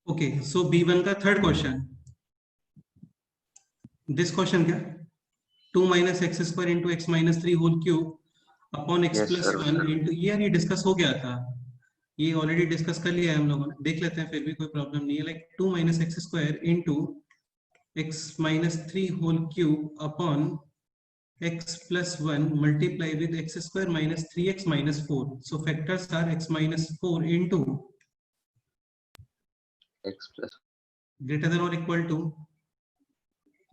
Okay, सो B1 का third question, this question क्या, 2 minus x square into x minus 3 whole cube upon x Yes, plus sir. 1 into, ये डिस्कस हो गया था, ये ऑलरेडी डिस्कस कर लिया है हम लोगों ने, देख लेते हैं, फिर भी कोई प्रॉब्लम नहीं है। Like 2 minus x square into x minus 3 whole cube upon x plus 1 multiply with x square minus 3x minus 4. So factors are x minus 4 into X plus. greater than or equal to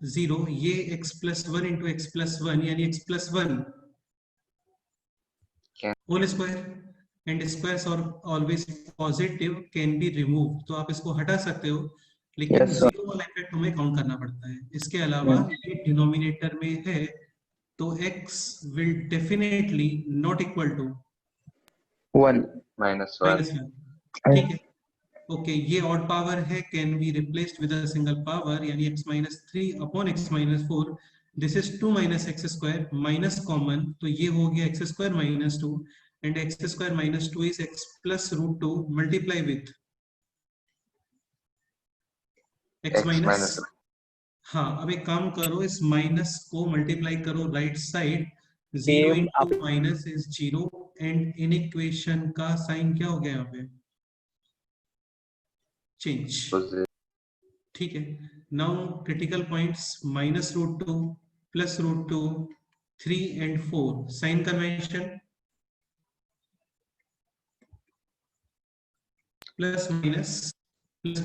0. ये x plus 1 into x plus 1 यानी x plus 1 Can. whole square and squares are always positive can be removed. तो आप इसको हटा सकते हो, लेकिन Yes, sir. Zero वाला इफेक्ट हमें काउंट करना पड़ता है। इसके अलावा ये डिनोमिनेटर में है, तो x will definitely not equal to 1. Minus 1. Minus 1, ठीक है। ओके, ये ऑड पावर है, can be replaced with a single power, यानी x minus 3 upon x minus 4, this is 2 minus x square minus common, तो ये हो गया x square minus 2 and x square minus 2 is x plus root 2 multiply with x minus, हाँ अब एक काम करो, इस माइनस को मल्टीप्लाई करो right side, 0 into minus is 0 and इन इक्वेशन का साइन क्या हो गया यहाँ पे, चेंज, ठीक है। Now critical points, minus root 2 plus root 2 3 and 4, sign convention plus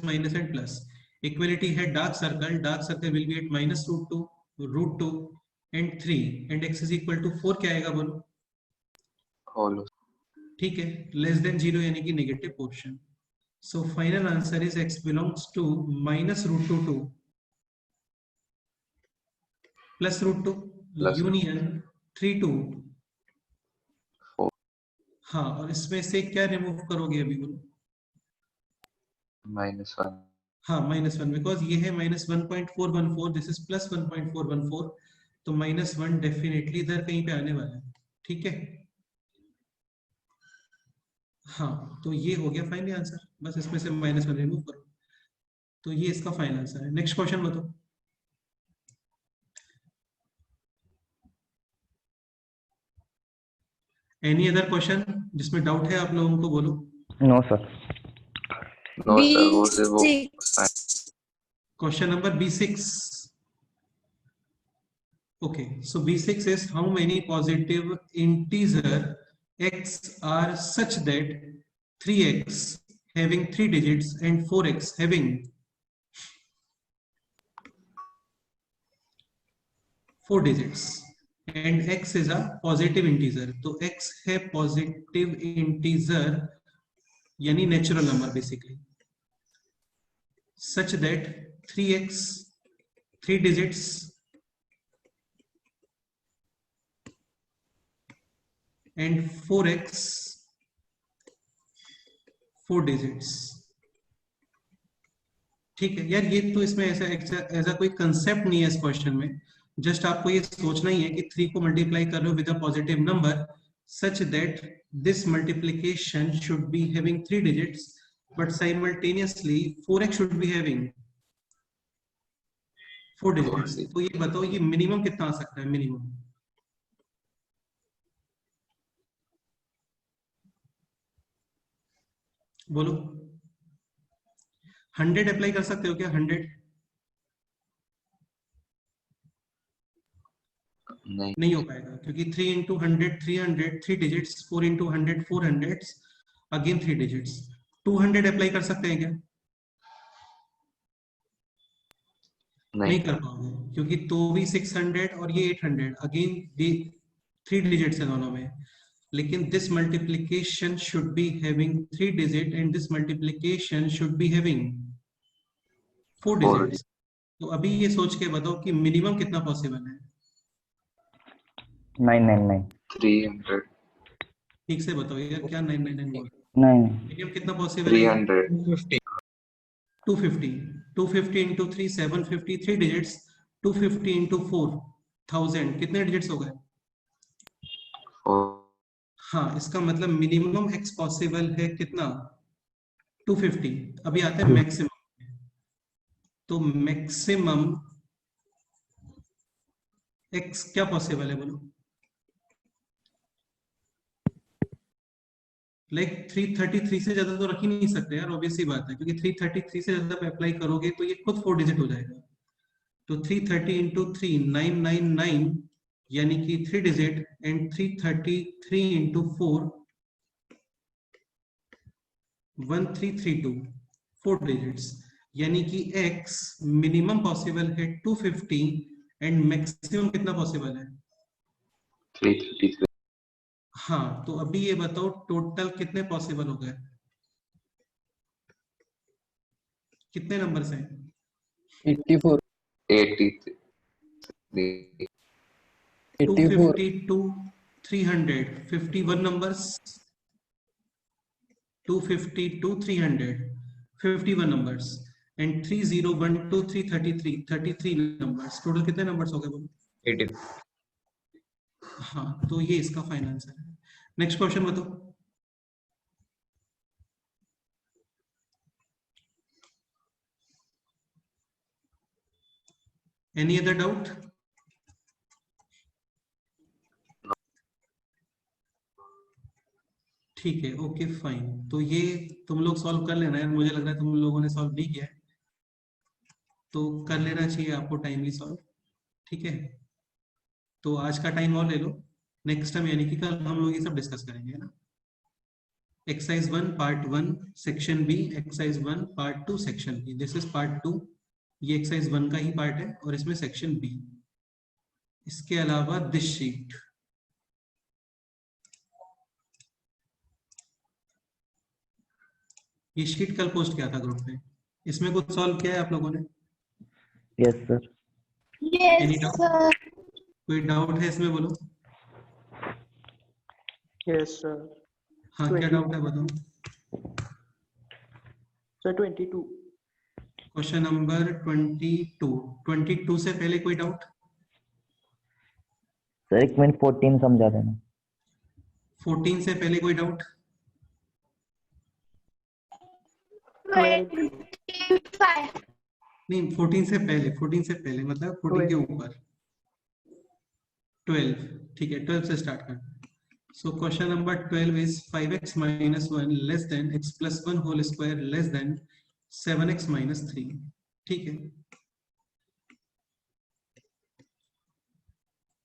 minus and plus, equality है dark circle will be at minus root 2 and 3 and x is equal to 4, क्या आएगा बोलो, Whole. ठीक है, लेस देन 0 यानी कि negative portion. So final answer is x belongs to minus root 2 plus root 2 Plus union 3 2। 4. हाँ, और इसमें से क्या रिमूव करोगे अभी बोलो, Minus 1. हाँ माइनस 1, बिकॉज ये है माइनस 1.414, दिस इज प्लस 1.414, तो माइनस 1 डेफिनेटली इधर कहीं पे आने वाला है, ठीक है। हाँ, तो ये हो गया फाइनल आंसर, बस इसमें से माइनस 1 रिमूव करो, तो ये इसका फाइनल आंसर है। नेक्स्ट क्वेश्चन बताओ। एनी अदर क्वेश्चन जिसमें डाउट है आप लोगों को, बोलो। No, sir. No, sir. वो से वो. Question number B6. Okay, so B6 is how many positive integer x are such that 3x having 3 digits and 4x having 4 digits and x is a positive integer, तो x है positive integer यानी natural number basically, such that 3x 3 digits and 4x 4 digits, ठीक है यार। ये तो इसमें ऐसा कोई कंसेप्ट नहीं है इस क्वेश्चन में, जस्ट आपको ये सोचना ही है कि 3 को मल्टीप्लाई कर रहे हो with a positive number such that this multiplication should be having 3 digits but simultaneously 4x should be having 4 digits। तो ये बताओ ये मिनिमम कितना आ सकता है, मिनिमम बोलो। 100 अप्लाई कर सकते हो क्या, 100? नहीं हो पाएगा, क्योंकि 3 into 100 300 3 digits, 4 into 100 400 again 3 digits. 200 apply कर सकते हैं क्या? नहीं कर पाओगे, क्योंकि तो भी 600 और ये 800 अगेन 3 डिजिट्स है दोनों में, लेकिन this multiplication should be having 3 digit and this multiplication should be having 4 digits. तो अभी ये सोच के बताओ कि मिनिमम कितना पॉसिबल है। 999 300 ठीक से बताओ यार, क्या 999 बोल, नहीं मिनिमम कितना पॉसिबल है? 300 250 250 इंटू 3 750 3 डिजिट्स, 250 इंटू 4000 कितने डिजिट्स हो गए? 4 हाँ, इसका मतलब मिनिमम एक्स पॉसिबल है कितना, 250। अभी आता है मैक्सिमम, तो मैक्सिमम x क्या पॉसिबल है बोलो? लाइक 333 से ज्यादा तो रख ही नहीं सकते यार, ऑब्वियस सी बात है, क्योंकि 333 से ज्यादा अप्लाई करोगे तो ये खुद 4 डिजिट हो जाएगा। तो 330 इंटू 3 999 यानी कि 3 डिजिट, एंड 333 इंटू 4 1332 4 डिजिट्स, यानी कि x मिनिमम पॉसिबल है 250 एंड मैक्सिमम कितना पॉसिबल है? 333। हाँ, तो अभी ये बताओ टोटल कितने पॉसिबल हो गए, कितने नंबर्स हैं? 84 83 252 300 51 numbers, 252 300 51 numbers, and 3012 333 33 numbers, total कितने नंबर्स हो गए बोलो? 80। हाँ, तो ये इसका फाइनल आंसर है। नेक्स्ट क्वेश्चन बताओ। Any other doubt? ठीक है, ओके फाइन। तो ये तुम लोग सॉल्व कर लेना है, मुझे लग रहा है तुम लोगों ने सॉल्व नहीं किया है, तो कर लेना चाहिए आपको टाइमली सॉल्व। ठीक है, तो आज का टाइम और ले लो, नेक्स्ट टाइम यानी कि कल हम लोग ये सब डिस्कस करेंगे, है ना। Exercise 1 part 1 section B, exercise 1 part 2 section B, this is part 2, ये एक्सरसाइज 1 का ही पार्ट है और इसमें सेक्शन बी। इसके अलावा दिस शीट, ये शीट कल पोस्ट किया था ग्रुप में, इसमें कुछ सॉल्व किया है आप लोगों ने? Yes sir. Any doubt? कोई डाउट है इसमें बोलो? Yes sir. हाँ, क्या डाउट है बताओ? सर 22 क्वेश्चन नंबर 22 से पहले कोई डाउट? सर 1 मिनट 14 समझा देना। 14 से पहले कोई डाउट? 25 नहीं, 14 से पहले, 14 से पहले मतलब 14 के ऊपर। 12, ठीक है, 12 से स्टार्ट करते हैं। So question number 12 is 5x minus 1 less than x plus 1 whole square less than 7x minus 3। ठीक है,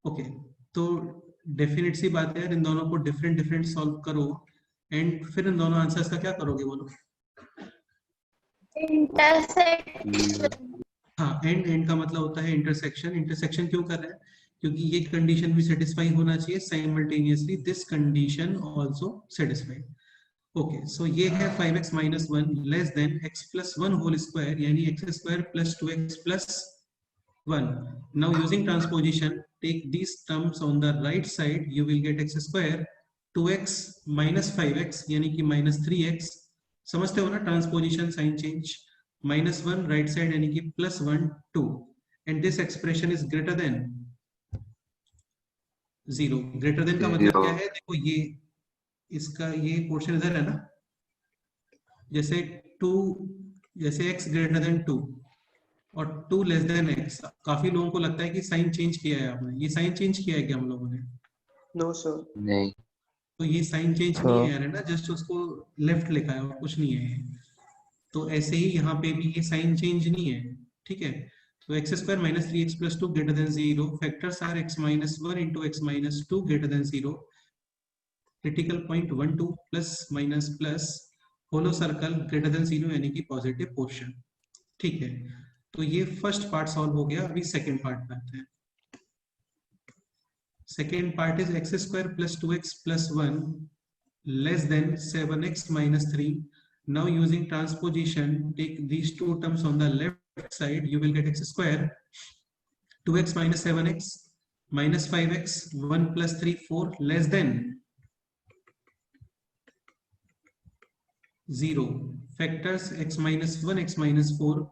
ओके। तो डेफिनेट सी बात है यार, इन दोनों को डिफरेंट डिफरेंट सॉल्व करो एंड फिर इन दोनों आंसर्स का क्या करोगे बोलो? इंटरसेक्शन। हाँ, एंड का मतलब होता है इंटरसेक्शन। इंटरसेक्शन क्यों कर रहे हैं? क्योंकि ये कंडीशन भी सेटिस्फाई होना चाहिए simultaneously, this condition also satisfied. Okay, so ये है 5x minus 1 less than x plus 1 whole square यानी x square plus 2x plus 1. Now using transposition, take these terms on the right side, you will get x square 2x minus 5x यानी कि minus 3x। समझते हो ना transposition sign change? minus 1 right side यानी कि plus 1 2, and this expression is greater than 0। Greater than का मतलब क्या है? देखो ये इसका ये पोर्शन इधर है ना, जैसे 2, जैसे x ग्रेटर देन 2 और 2 लेस देन x। काफी लोगों को लगता है कि साइन चेंज किया है आपने, ये साइन चेंज किया है क्या हम लोगों ने? No sir. नहीं। तो ये साइन चेंज नहीं है यार, है ना, जस्ट उसको लेफ्ट लिखा है और कुछ नहीं है। तो ऐसे ही यहाँ पे भी ये साइन चेंज नहीं है, ठीक है। तो x square minus 3x plus 2 greater than 0, factors are x minus 1 into x minus 2 greater than 0, critical point 1 2 plus minus plus, hollow circle greater than 0 यानी कि पॉजिटिव पोर्शन। ठीक है, तो ये फर्स्ट पार्ट सॉल्व हो गया। अभी सेकंड पार्ट पे आते हैं। Second part is x square plus 2x plus 1 less than 7x minus 3. Now using transposition, take these two terms on the left side, you will get x square 2x minus 7x minus 5x 1 plus 3 4 less than 0. Factors x minus 1 x minus 4,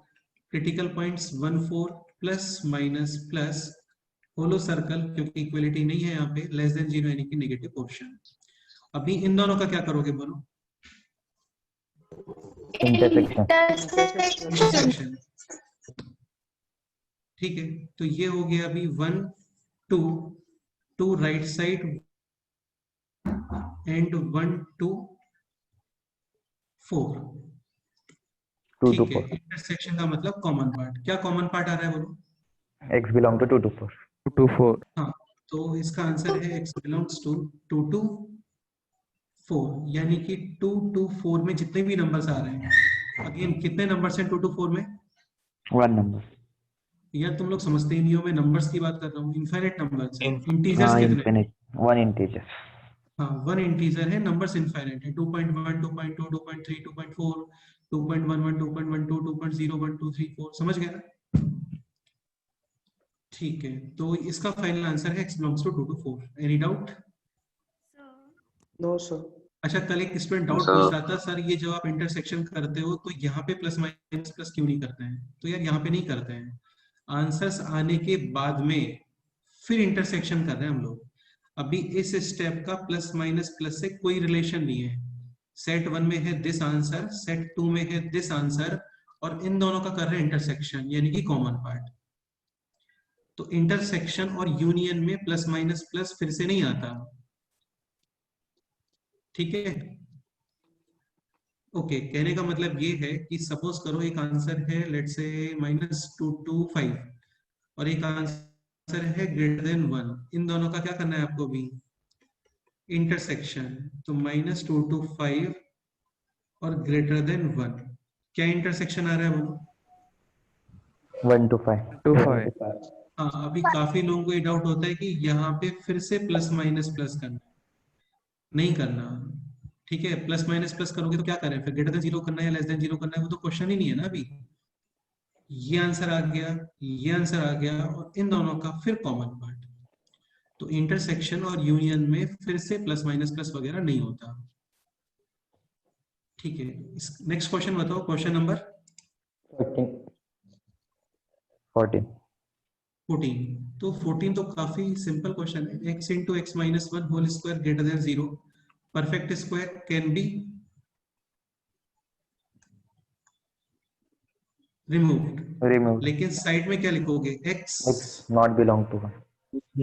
critical points 1 4 plus minus plus, hollow circle क्योंकि equality नहीं है यहाँ पे, less than 0 यानी कि negative portion. अभी इन दोनों का क्या करोगे बोलो? इंटरसेक्शन। इंटरसेक्शन। ठीक है, तो ये हो गया अभी 1 2 2 राइट साइड एंड 1 2 4। 2 to ठीक है, 4. इंटरसेक्शन का मतलब कॉमन पार्ट, क्या कॉमन पार्ट आ रहा है बोलो? X belong to 2 to 4. 2 to 4. हाँ, तो इसका आंसर है x बिलोंग्स टू 2 to 4, यानी कि 2 to 4 में जितने भी नंबर्स आ रहे हैं, अगेन कितने नंबर्स हैं 2 to 4 में? 1 number. यार तुम लोग समझते ही नहीं हो, मैं नंबर्स की बात कर रहा हूँ, इनफाइनाइट नंबर्स हैं, इंटीजर्स हाँ, कितने? infinite. 1 integer. हाँ, 1 इंटीजर है, नंबर्स इनफाइनाइट है, 2.1 2.2 2.3 2.4 2.11 2.12 2.0 1 2 3 4, समझ गए ना? ठीक है, तो इसका फाइनल आंसर है x belongs to 2 to 4। Any doubt? No, sir. अच्छा, कल एक स्टूडेंट डाउट सर पूछ रहा था, सर ये जब आप इंटरसेक्शन करते हो तो यहाँ पे प्लस माइनस प्लस क्यों नहीं करते हैं? तो यार यहाँ पे नहीं करते हैं, आंसर्स आने के बाद में फिर इंटरसेक्शन कर रहे हैं हम लोग। अभी इस स्टेप का प्लस माइनस प्लस से कोई रिलेशन नहीं है। सेट 1 में है दिस आंसर, सेट 2 में है दिस आंसर, और इन दोनों का कर रहे हैं इंटरसेक्शन, यानी कि कॉमन पार्ट। तो इंटरसेक्शन और यूनियन में प्लस माइनस प्लस फिर से नहीं आता। ठीक है, ओके, कहने का मतलब ये है कि सपोज करो एक आंसर है लेट्स से -225 और एक आंसर है >1, इन दोनों का क्या करना है आपको भी? इंटरसेक्शन। तो -225 और >1, क्या इंटरसेक्शन आ रहा है वो? 1 to 5. 2 to 5. हाँ, अभी काफी लोगों को ये डाउट होता है कि यहाँ पे फिर से प्लस माइनस प्लस करना, नहीं करना। ठीक है, प्लस माइनस प्लस करोगे तो क्या करें फिर? >0 करना है या <0 करना है, वो तो क्वेश्चन ही नहीं है ना अभी। ये आंसर आ गया, ये आंसर आ गया, और इन दोनों का फिर कॉमन पार्ट। तो इंटरसेक्शन और यूनियन में फिर से प्लस माइनस प्लस वगैरह नहीं होता। ठीक है, नेक्स्ट क्वेश्चन बताओ, क्वेश्चन नंबर 14. 14। तो 14 तो काफी सिंपल क्वेश्चन है, x into x minus 1 whole square greater than 0, perfect square can be removed. लेकिन साइड में क्या लिखोगे? x X not belong to 1.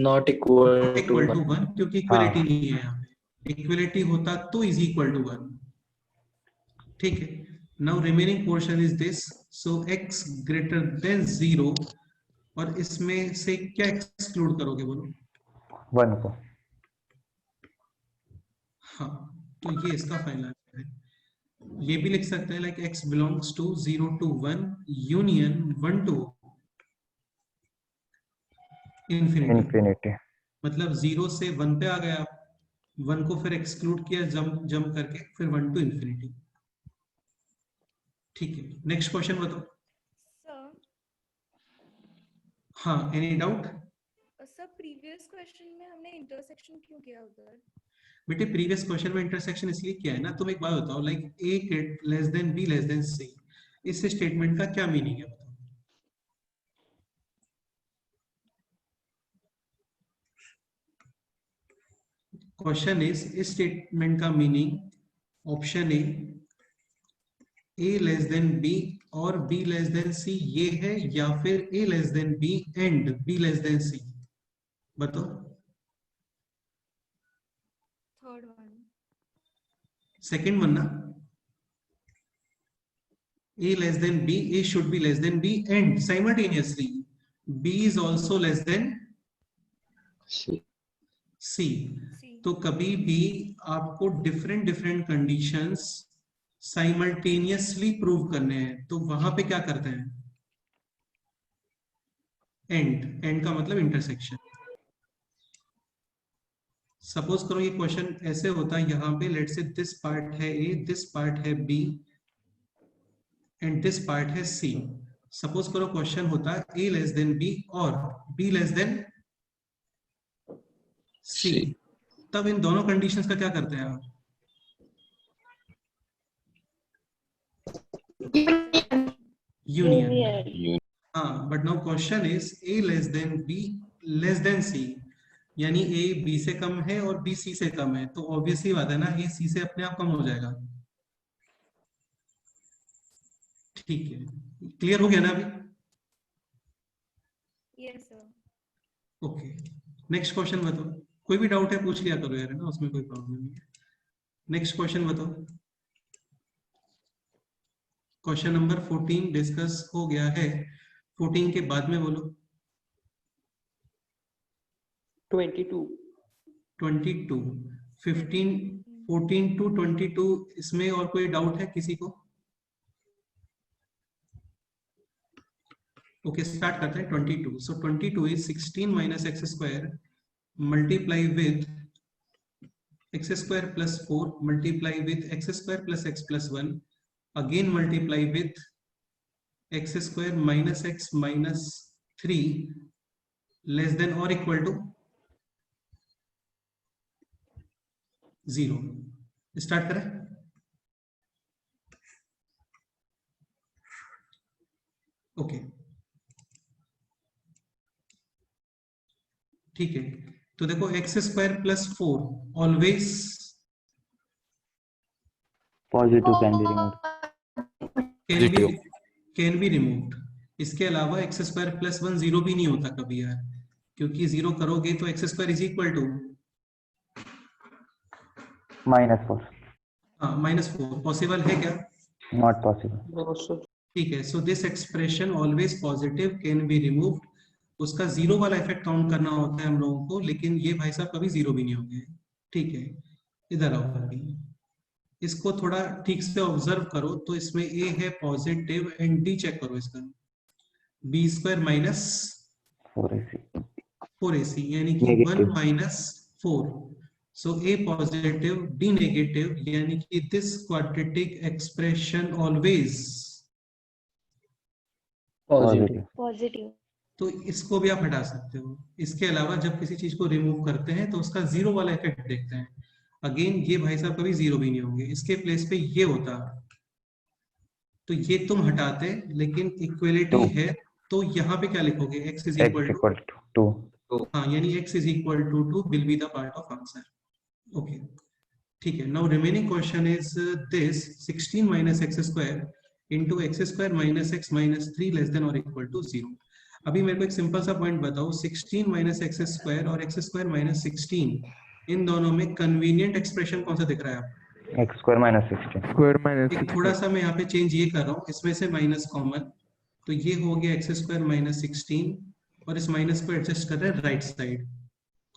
Not equal to equal to 1. 1, क्योंकि इक्वलिटी हाँ. नहीं है यहाँ पे। इक्वलिटी होता तो इज इक्वल टू 1। ठीक है, now remaining portion is this, so x greater than 0, और इसमें से क्या एक्सक्लूड करोगे बोलो? 1 को. हाँ, तो ये इसका फाइनल आंसर है। ये भी लिख सकते हैं like x belongs to 0 to 1 union 1 to infinity. Infinity. मतलब 0 से 1 पे आ गया, 1 को फिर एक्सक्लूड किया जंप जंप करके, फिर 1 to इंफिनिटी। ठीक है, नेक्स्ट क्वेश्चन बताओ। सर हाँ, any doubt? Sir previous question में हमने इंटरसेक्शन क्यों किया उधर? बेटे प्रीवियस क्वेश्चन में इंटरसेक्शन इसलिए किया है ना। तुम एक बात बताओ, like a less than b less than c, इस स्टेटमेंट का क्या मीनिंग है बताओ? क्वेश्चन इज, इस स्टेटमेंट का meaning option a less than b और b लेस देन c ये है, या फिर a less than b and b less than c? बताओ। Third one. सेकंड वन ना, a less than b, a should be less than b, and simultaneously b is also less than C. c। सी। तो कभी भी आपको different different conditions simultaneously prove करने हैं, तो वहां पे क्या करते हैं? एंड का मतलब इंटरसेक्शन। सपोज करो ये क्वेश्चन ऐसे होता है, यहाँ पे लेट्स से दिस पार्ट है a, दिस पार्ट है b एंड दिस पार्ट है c। सपोज करो क्वेश्चन होता है a लेस देन b और b less than c, C. तब इन दोनों कंडीशंस का क्या करते हैं आप? यूनियन। हाँ, but now question is a less than b less than c, यानी a b से कम है और b c से कम है, तो ऑब्वियसली बात है ना, a c से अपने आप कम हो जाएगा। ठीक है, क्लियर हो गया ना अभी? Yes, sir. Okay, next question बताओ। कोई भी डाउट है पूछ लिया करो यार, है ना, उसमें कोई प्रॉब्लम नहीं है। नेक्स्ट क्वेश्चन बताओ। क्वेश्चन नंबर 14 डिस्कस हो गया है, 14 के बाद में बोलो। 22. 22, 15, 14 to 22, इसमें और कोई डाउट है किसी को? ओके, स्टार्ट करते हैं 22। सो 22 is 16 minus x square multiply with x square plus 4 multiply with x square plus x plus 1 again multiply with x square minus x minus 3 less than or equal to 0। Start करें। Okay, ठीक है, तो देखो x square plus 4 always positive can be removed. Can be removed. इसके अलावा x square plus 1 zero भी नहीं होता कभी यार, क्योंकि जीरो करोगे तो x square is equal to -4। हाँ, -4 पॉसिबल है क्या? Not possible. ठीक है, so this expression always positive can be removed. उसका जीरो वाला इफेक्ट काउंट करना होता है हम लोगों को, लेकिन ये भाई साहब कभी जीरो भी नहीं होंगे। ठीक है, इधर आओ अभी, इसको थोड़ा ठीक से ऑब्जर्व करो। तो इसमें ए है पॉजिटिव एंड डी चेक करो इसका, बी स्क्वायर माइनस 4ac यानी कि 1 माइनस 4। सो ए पॉजिटिव डी नेगेटिव, यानी कि this quadratic expression always positive. तो इसको भी आप हटा सकते हो। इसके अलावा जब किसी चीज को रिमूव करते हैं तो उसका जीरो वाला इफेक्ट देखते हैं। अगेन ये भाई साहब कभी जीरो भी नहीं होंगे। इसके प्लेस पे ये होता तो ये तुम हटाते, लेकिन इक्वलिटी है तो यहाँ पे क्या लिखोगे? x is equal to 2। हाँ, यानी x is equal to 2 will be the part of answer. Okay, ठीक है। Now remaining question is this 16 minus x square into x square minus x minus 3 less than or equal to 0। अभी मेरे को एक simple सा point बताओ, 16 minus x square और x square minus 16 इन दोनों में कन्वीनियंट एक्सप्रेशन कौन सा दिख रहा है आपको? x square minus 16। एक थोड़ा सा मैं यहाँ पे चेंज ये कर रहा हूँ, इसमें से माइनस कॉमन, तो ये हो गया x square minus 16 और इस माइनस को एडजस्ट कर रहे हैं राइट साइड।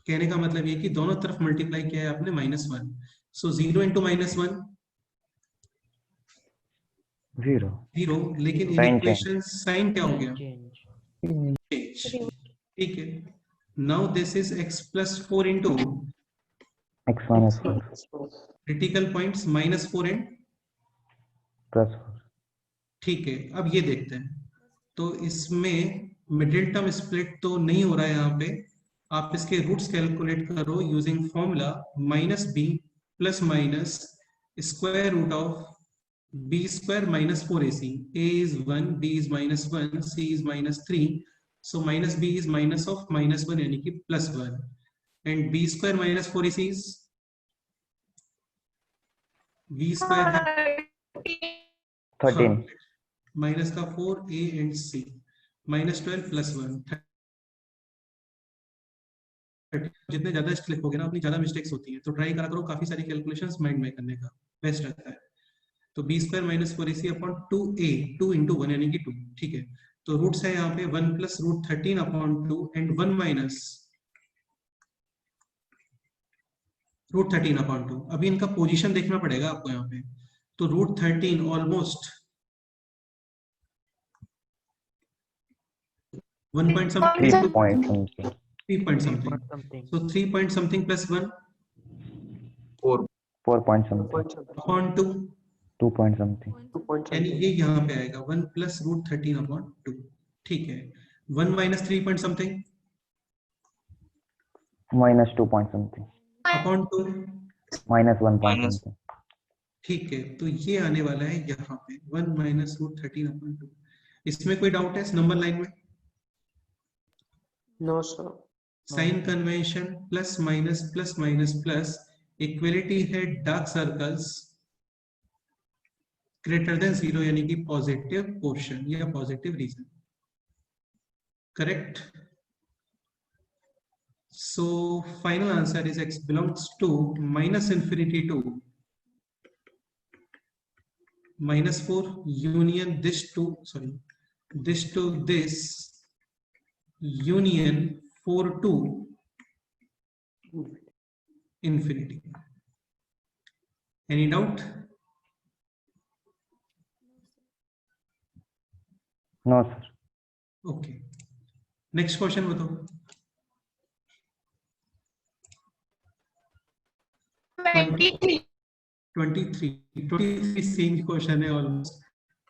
कहने का मतलब ये कि दोनों तरफ मल्टीप्लाई किया है आपने -1। सो 0 into -1 0, लेकिन इन इक्वेशन साइन क्या हो गया? ठीक है। Now this is x plus 4 into x minus 4 critical points -4 and +4। ठीक है, अब ये देखते हैं। तो इसमें मिडिल टर्म स्प्लिट तो नहीं हो रहा है यहाँ पे। आप इसके रूट्स कैलकुलेट करो using formula -b plus minus square root of b square minus 4ac। a is 1, b is -1, c is -3, so -b is minus of -1 यानी कि +1, and b square minus 4ac is b square है 13 minus का 4 a and c -12 + 1। जितने ज्यादा step लिखोगे ना, उतनी ज्यादा मिस्टेक्स होती है, तो ट्राई करा करो काफी सारी कैलकुलेशंस माइंड में करने का, बेस्ट रहता है। तो b square minus 4ac upon 2a, 2 into 1 यानी कि 2। ठीक है, तो रूट्स है यहाँ पे 1 plus root 13 upon 2 and 1 minus root 13 upon 2। अभी इनका पोजीशन देखना पड़ेगा आपको यहाँ पे। तो root 13 almost 1 point something, 3 point something। 3 point something, so 3 point something plus 1 4 point something upon 2 2 point something, यानी ये यहाँ पे आएगा 1 प्लस रूट 13 अपॉन 2। ठीक है, 1 minus 3 point something -2 point something upon 2 -1 point something। ठीक है, तो ये आने वाला है यहाँ पे 1 माइनस रूट 13 अपॉन 2। इसमें कोई डाउट है इस नंबर लाइन में? No sir. Sign convention plus minus plus minus plus, equality है डार्क सर्कल्स ग्रेटर देन 0 यानी कि पॉजिटिव पोर्शन या positive region. Correct? So final answer is x belongs to minus infinity to -4 union this to this to this union 4 to infinity. Any doubt? No, sir. Okay. Next question बताओ. 23. 23 same question है almost.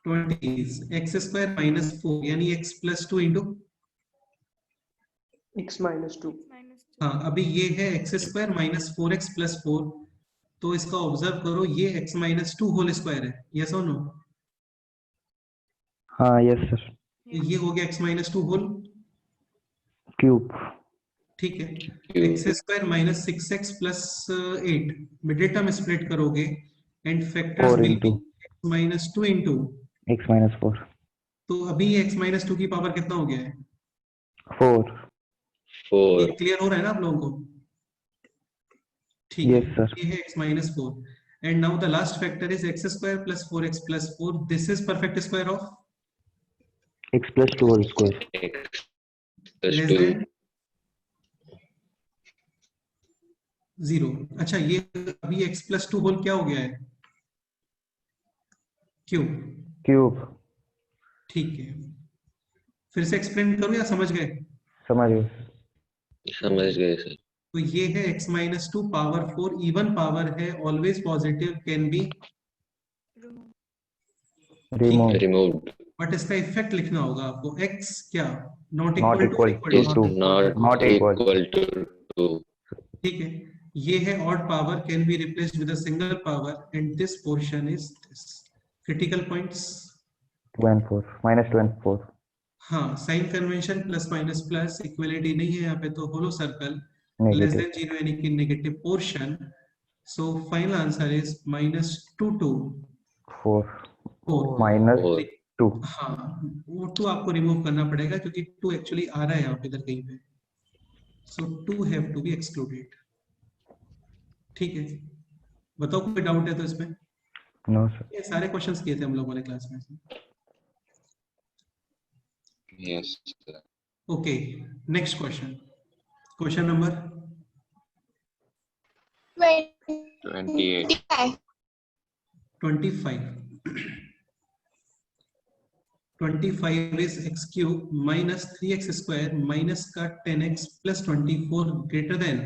20 is x square minus 4 यानी x plus 2 into x minus 2. -2. हाँ अभी ये है x square minus 4x plus 4. तो इसका observe करो ये x minus 2 होल स्क्वायर है. यस और नो? हाँ, yes sir. ये हो गया x minus 2 होल. Cube. ठीक है. x square minus 6x plus 8 middle term split करोगे and factors 4 will be into x minus 2 into. x minus 4. तो अभी ये x minus 2 की पावर कितना हो गया है? 4. 4. क्लियर हो रहा है ना आप लोगों को? ठीक Yes, है. sir. ये है x minus 4 and now the last factor is x square plus 4x plus 4. This is perfect square of X plus 2 whole square. X plus less 2. than 0. अच्छा ये अभी x plus 2 होल क्या हो गया है? क्यूब. Cube. ठीक है. फिर से एक्सप्लेन करूं या समझ गए? समझ गए. समझ गए सर. तो ये है x minus 2 power 4 even power है always positive can be Remove. Removed. But इसका इफेक्ट लिखना होगा आपको. x क्या not Not equal equal Is to not equal. equal to 2. ठीक है. ये है odd power can be replaced with a single power and this portion is this. Critical points. 2 and 4. -2 and 4. हाँ sign convention plus minus plus equality नहीं है यहाँ पे तो hollow circle less Negative. Than 0 यानी कि negative portion. So final answer is -2 to 4. 4. Minus 2. हाँ वो 2 आपको रिमूव करना पड़ेगा क्योंकि 2 एक्चुअली आ रहा है यहाँ पे इधर कहीं पे. सो 2 हैव टू बी एक्सक्लूडेड. ठीक है. बताओ कोई डाउट है तो इसमें? No, sir. ये सारे क्वेश्चंस किए थे हम लोगों ने क्लास में. Yes sir. Okay next question. Question number 28. 25. 25 is x cube minus 3x square minus का 10x plus 24 greater than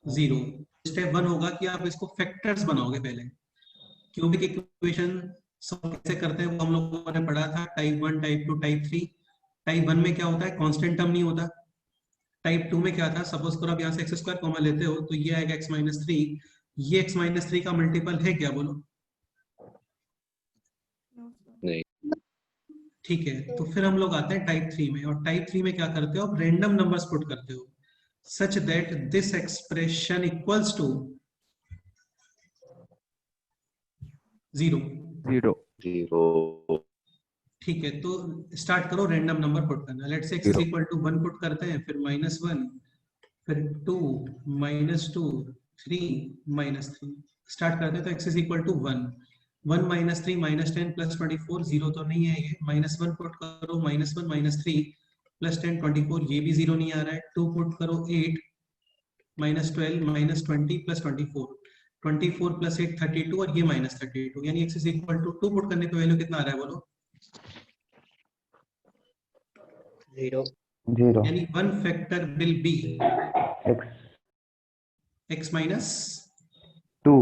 0. Step 1 होगा कि आप इसको फैक्टर्स बनाओगे. पहले क्यूबिक इक्वेशन सॉल्व कैसे करते हैं वो हम लोगों ने पढ़ा था. Type 1, type 2, type 3. टाइप 1 में क्या होता है? कांस्टेंट टर्म नहीं होता. टाइप 2 में क्या था? सपोज करो आप यहाँ से x स्क्वायर कॉमन लेते हो तो ये आएगा x minus 3. ये x minus 3 का मल्टीपल है क्या? बोलो. नहीं. ठीक है. तो फिर हम लोग आते हैं टाइप 3 में और टाइप 3 में क्या करते हो? आप रैंडम नंबर्स पुट करते हो such that this expression equals to 0. 0. 0. ठीक है. तो स्टार्ट करो रैंडम नंबर पुट करना. Let's say x is equal to 1 put करते हैं, फिर -1, फिर 2, -2, 3, -3 स्टार्ट करते हैं. तो x इज इक्वल टू 1. 1 - 3 -10 + 24 0 तो नहीं है ये. -1 पुट करो, -1 - 3 + 10 24 ये भी 0 नहीं आ रहा है. 2 पुट करो 8 -12 -20 + 24 24 + 8 32 और ये -32 यानी x is equal to 2 put करने पे वैल्यू कितना आ रहा है? बोलो. 0. 0. यानी one factor will be X. x minus 2.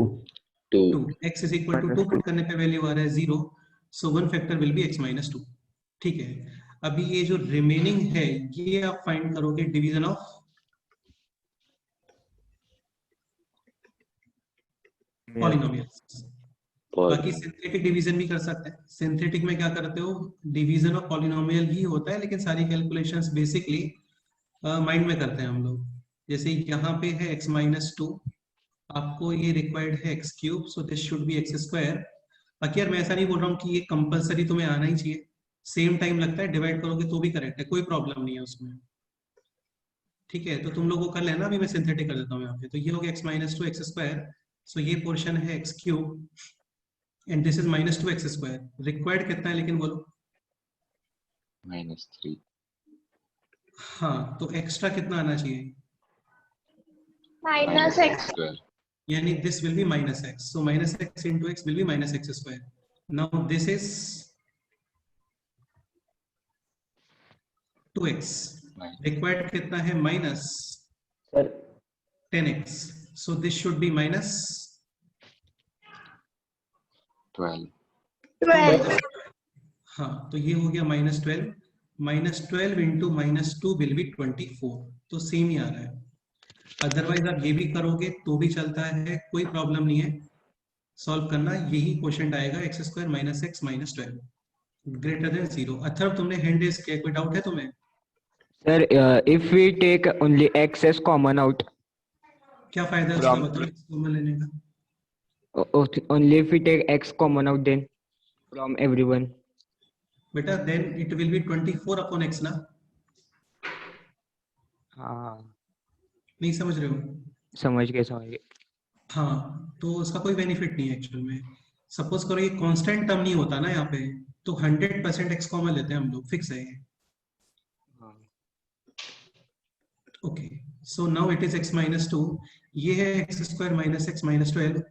2. 2. x is equal to 2 put करने पे वैल्यू आ रहा है 0. So one factor will be x minus 2. ठीक है. अभी ये जो रिमेनिंग है ये आप फाइंड करोगे डिवीजन ऑफ पॉलिनोमियल्स. बाकी सिंथेटिक डिवीजन भी कर सकते हैं. सिंथेटिक में क्या करते हो? डिवीजन ऑफ पॉलिनोमियल ही होता है लेकिन सारी कैलकुलेशंस बेसिकली माइंड में करते हैं हम लोग. जैसे यहाँ पे है x minus 2, आपको ये रिक्वायर्ड है x cube, so this should be x square. बाकी यार मैं ऐसा नहीं बोल रहा हूँ कि ये कंपलसरी तुम्हें आना ही चाहिए. सेम टाइम लगता है, डिवाइड करोगे तो भी करेक्ट है, कोई प्रॉब्लम नहीं है उसमें. ठीक है, तो तुम लोग वो कर लेना, अभी मैं सिंथेटिक कर देता हूँ यहाँ पे। तो ये हो गया x minus two x square, so ये पोर्शन है x cube and this is minus two x square. Required कितना है लेकिन बोलो? -3 हाँ, तो एक्स्ट्रा कितना आना चाहिए? minus x square यानी this will be minus x, so minus x into x will be minus x square. Now this is 2x, required कितना है? Minus sir 10x, so this should be minus 12 12 हाँ, तो ये हो गया -12, -12 into -2 will be 24, तो same ही आ रहा है। अदरवाइज आप ये भी करोगे तो भी चलता है, कोई प्रॉब्लम नहीं है, सॉल्व करना यही क्वेश्चन आएगा, x square minus x minus 12 greater than 0। Atharva तुमने हैंड रेज किया, कोई डाउट है तुम्हें? Sir, if we take only x as common out, क्या फायदा है उसका बताओ x कॉमन लेने का? only if we take x common out then from everyone. बेटा then it will be 24 upon x ना, हाँ, नहीं समझ रहे हो? समझ गए। हाँ, तो उसका कोई बेनिफिट नहीं है एक्चुअल में। सपोज करो ये कांस्टेंट टर्म नहीं होता ना यहाँ पे, तो 100% एक्स कॉमन लेते हैं हम लोग, फिक्स है ये। Okay, so now it is x minus 2, ये है x square minus x minus 12,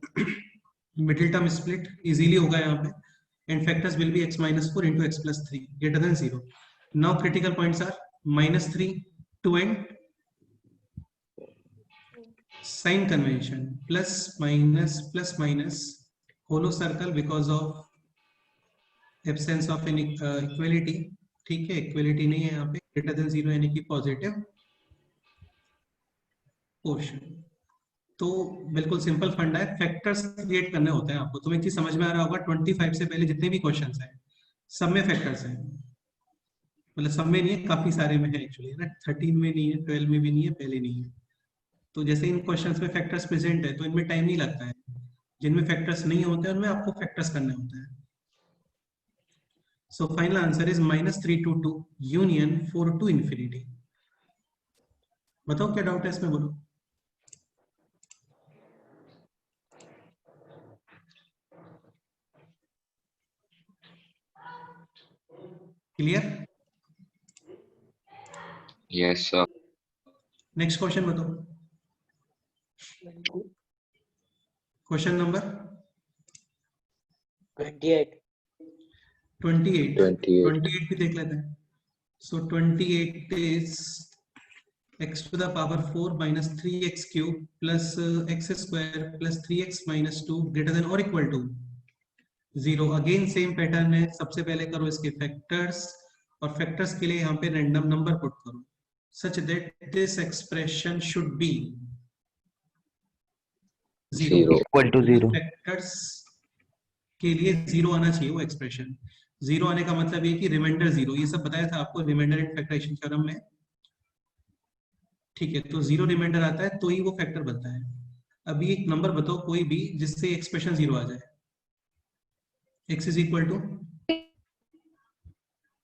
middle term split easily होगा यहाँ पे, and factors will be x minus 4 into x plus 3 greater than 0। Now critical points are -3 2 and sign convention, plus minus hollow circle because of absence of any equality। ठीक है, equality नहीं है यहाँ पे, greater than 0 यानी कि positive portion. तो बिल्कुल सिंपल फंडा है, फैक्टर्स क्रिएट करने होते हैं आपको। तुम्हें एक चीज समझ में आ रहा होगा, 25 से पहले जितने भी क्वेश्चंस हैं सब में फैक्टर्स हैं, मतलब सब में नहीं है, काफी सारे में है एक्चुअली ना, 13 में नहीं है, 12 में भी नहीं है, पहले नहीं है। तो जैसे इन क्वेश्चंस में फैक्टर्स प्रेजेंट है तो इनमें टाइम नहीं लगता है, जिनमें फैक्टर्स नहीं होते हैं उनमें आपको फैक्टर्स करने होते हैं। सो final answer is -3 to 2 union 4 to infinity। बताओ क्या डाउट है इसमें, बोलो। Clear? yes sir next question बताओ, क्वेश्चन नंबर 28 28 भी देख लेते हैं। सो 28 is x to the power 4 minus 3x cube plus x square plus 3x minus 2 greater than or equal to 0। Again same pattern है, सबसे पहले करो इसके फैक्टर्स, और फैक्टर्स के लिए यहाँ पे रैंडम नंबर पुट करो such that this expression should be 0 equal to 0। Factors के लिए 0 आना चाहिए वो एक्सप्रेशन। 0 आने का मतलब ये कि रिमाइंडर 0, ये सब बताया था आपको रिमाइंडर एंड फैक्टराइजेशन थ्योरम में। ठीक है, तो 0 रिमाइंडर आता है तो ही वो फैक्टर बनता है। अभी एक नंबर बताओ कोई भी जिससे एक्सप्रेशन 0 आ जाए। x इज इक्वल टू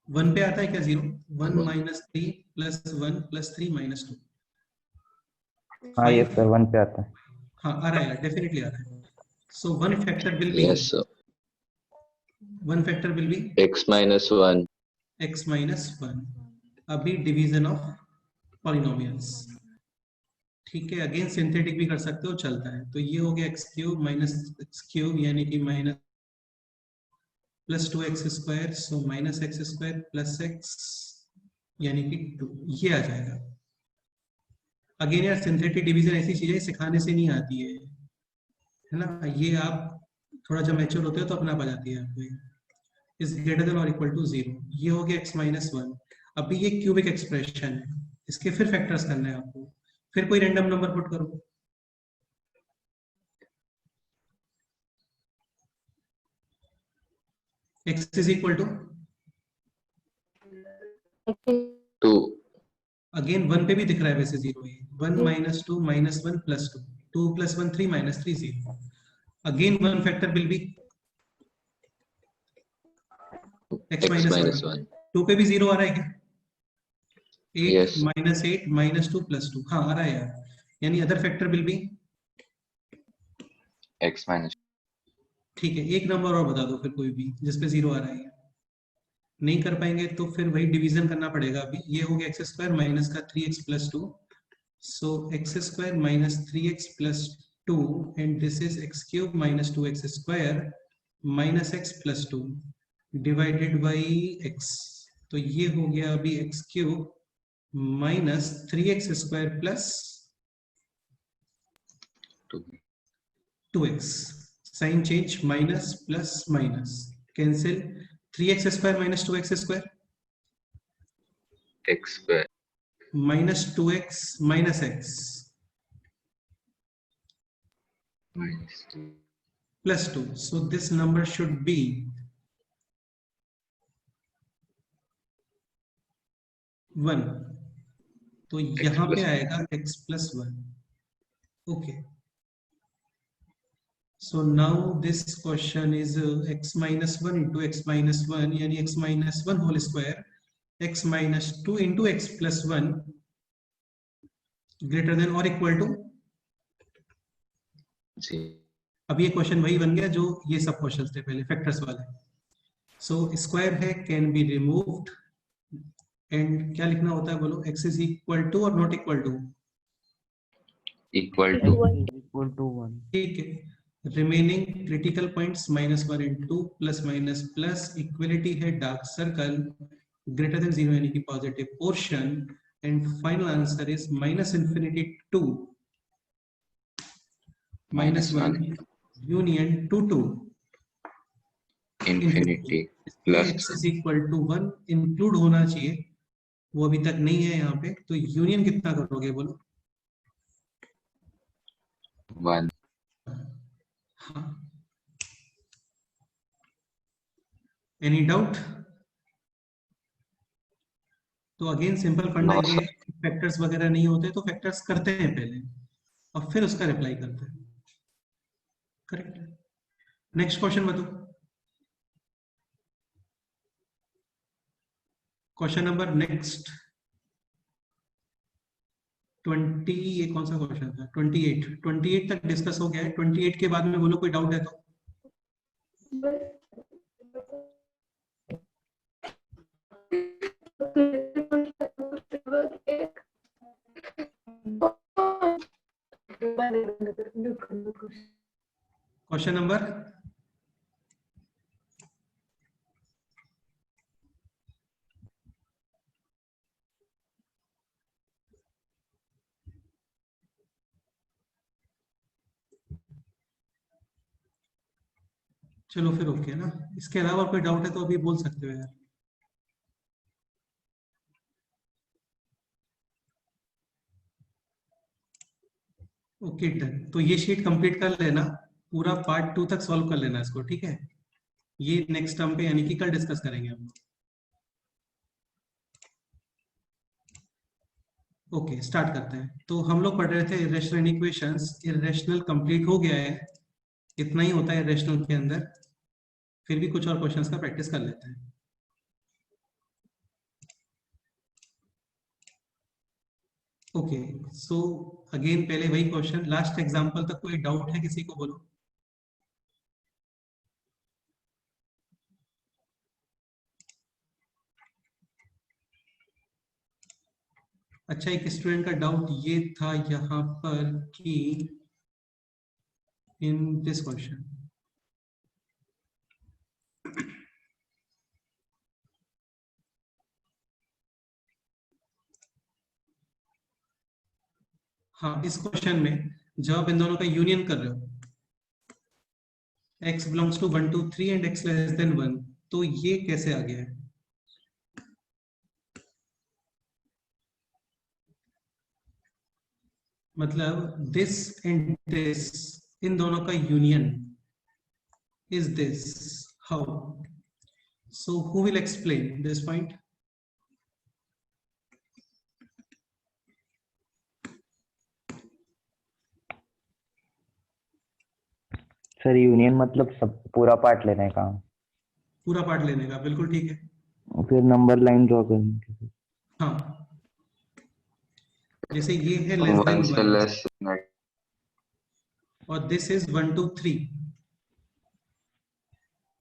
1 पे आता है क्या 0? 1 माइनस 3 प्लस 1 प्लस 3 माइनस 2। हाँ यस सर 1 पे आता है। हाँ आ रहा है, डेफिनेटली आ रहा है। सो one factor will B, yes sir one factor will be x minus 1 x minus 1। अभी डिवीजन ऑफ पॉलिनोमियल्स, ठीक है, अगेन सिंथेटिक भी कर सकते हो, चलता है। तो ये हो गया x cube minus x cube यानी कि minus plus 2x square, so minus x square plus x यानी कि 2, ये आ जाएगा। अगेन यार सिंथेटिक डिवीजन ऐसी चीज है सिखाने से नहीं आती है ना, ये आप थोड़ा जब मैच्योर होते हो तो अपना आ जाती है आपको। इज ग्रेटर देन और इक्वल टू 0, ये हो गया x माइनस 1। अभी ये क्यूबिक एक्सप्रेशन है, इसके फिर फैक्टर्स करना है आपको, फिर कोई रैंडम नंबर पुट करो। x is equal to 2 again 1 पे भी दिख रहा है वैसे 0, ये 1 minus 2 minus 1 plus 2, 2 plus 1 3 minus 3 0। Again one factor will be x x minus minus 1। 1 2 पे भी 0 आ रहा है क्या? 8 Yes. minus 8 minus 2 plus 2. हाँ आ रहा है यार, यानी other factor will be, X minus ठीक है। एक नंबर और बता दो फिर कोई भी जिसपे 0 आ रहा है। नहीं कर पाएंगे तो फिर वही डिवीजन करना पड़ेगा। अभी ये हो गया एक्स स्क्वायर माइनस का 3x plus 2, so x square minus 3x plus 2 and this is x cube minus 2x square minus x plus 2 divided by x। तो ये हो गया अभी x cube minus 3x square plus 2. 2x, sign change, minus plus minus cancel, 3x square minus 2x square X square minus 2x minus x minus 2. plus 2. So this number should be 1. तो यहाँ पे plus आएगा x plus 1. Okay. So now this question is x minus 1 into x minus 1 यानी x minus 1 whole square x minus 2 into x plus 1 greater than or equal to। जी अब ये question वही बन गया जो ये सब क्वेश्चंस थे पहले फैक्टर्स वाले। सो स्क्वायर है कैन बी रिमूव्ड एंड क्या लिखना होता है बोलो, x इज इक्वल टू और not equal to, equal to equal to 1। ठीक है। Remaining critical points minus 1 into plus minus plus, equality है डार्क सर्कल ग्रेटर देन 0 यानी कि positive portion, and final answer is minus infinity 2 minus 1 union 2 infinity plus x is equal to 1 include होना चाहिए, वो अभी तक नहीं है यहाँ पे। तो यूनियन कितना करोगे बोलो? 1. हाँ, एनी डाउट? तो अगेन सिंपल फंडा No, ये, फैक्टर्स वगैरह नहीं होते तो फैक्टर्स करते हैं पहले और फिर उसका रिप्लाई करते हैं, करेक्ट। नेक्स्ट क्वेश्चन बताओ, क्वेश्चन नंबर नेक्स्ट 20, ये कौन सा क्वेश्चन था? 28 तक डिस्कस हो गया है। 28 के बाद में बोलो कोई डाउट है तो। क्वेश्चन नंबर चलो फिर ओके ना। इसके अलावा कोई डाउट है तो अभी बोल सकते हो यार। Okay done. तो ये शीट कंप्लीट कर लेना, पूरा पार्ट 2 तक सॉल्व कर लेना इसको, ठीक है। ये नेक्स्ट टर्म पे यानी कि कल डिस्कस करेंगे हम। ओके स्टार्ट करते हैं। तो हम लोग पढ़ रहे थे इरेशनल इक्वेशंस, इरेशनल कंप्लीट हो गया है, इतना ही होता है इरेशनल के अंदर। फिर भी कुछ और क्वेश्चंस का प्रैक्टिस कर लेते हैं। ओके सो अगेन पहले वही क्वेश्चन, लास्ट एग्जांपल तक कोई डाउट है किसी को बोलो? अच्छा, एक स्टूडेंट का डाउट ये था यहाँ पर कि इन दिस क्वेश्चन, हाँ इस क्वेश्चन में जब आप इन दोनों का यूनियन कर रहे हो, x belongs to 1 2 3 and x less than 1, तो ये कैसे आ गया है? मतलब दिस एंड दिस, इन दोनों का union is this, how? So who will explain this point? Sir union मतलब सब पूरा पार्ट लेने का, पूरा पार्ट लेने का, बिल्कुल ठीक है। फिर नंबर लाइन ड्रॉ करने की। हाँ जैसे ये है लेस 1 देन से 1 लेस नेट और दिस इज 1 to 3,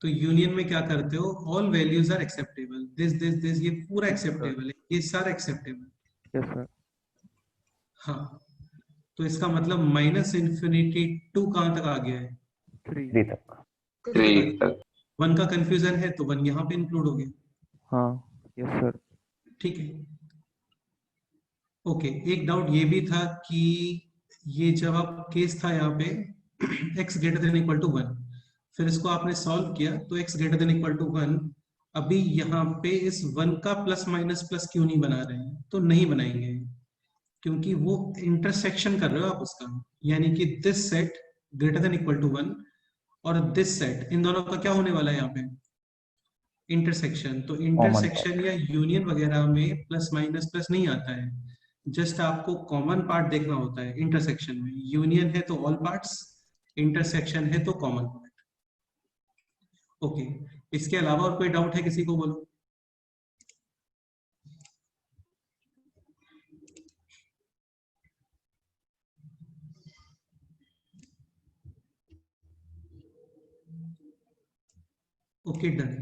तो यूनियन में क्या करते हो, all values are acceptable, this ये पूरा एक्सेप्टेबल है, ये सारा एक्सेप्टेबल। Yes sir. हाँ, तो इसका मतलब माइनस इन्फिनिटी टू कहां तक आ गया है, 3 तक। 3 तक। 1 का कंफ्यूजन है तो 1 यहाँ पे इंक्लूड हो गया। हाँ यस सर। ठीक है, ओके। एक डाउट ये भी था कि ये जब आप केस था यहाँ पे x greater than equal to 1, फिर इसको आपने सॉल्व किया तो x greater than equal to 1, अभी यहाँ पे इस 1 का प्लस माइनस प्लस क्यों नहीं बना रहे हैं, तो नहीं बनाएंगे क्योंकि वो इंटरसेक्शन कर रहे हो आप उसका, यानी कि this set greater than equal to 1 और दिस सेट, इन दोनों का क्या होने वाला है यहाँ पे, इंटरसेक्शन। तो इंटरसेक्शन या यूनियन वगैरह में प्लस माइनस प्लस नहीं आता है, जस्ट आपको कॉमन पार्ट देखना होता है इंटरसेक्शन में। यूनियन है तो ऑल पार्ट्स, इंटरसेक्शन है तो कॉमन पार्ट। ओके, इसके अलावा और कोई डाउट है किसी को, बोलो। Okay, done.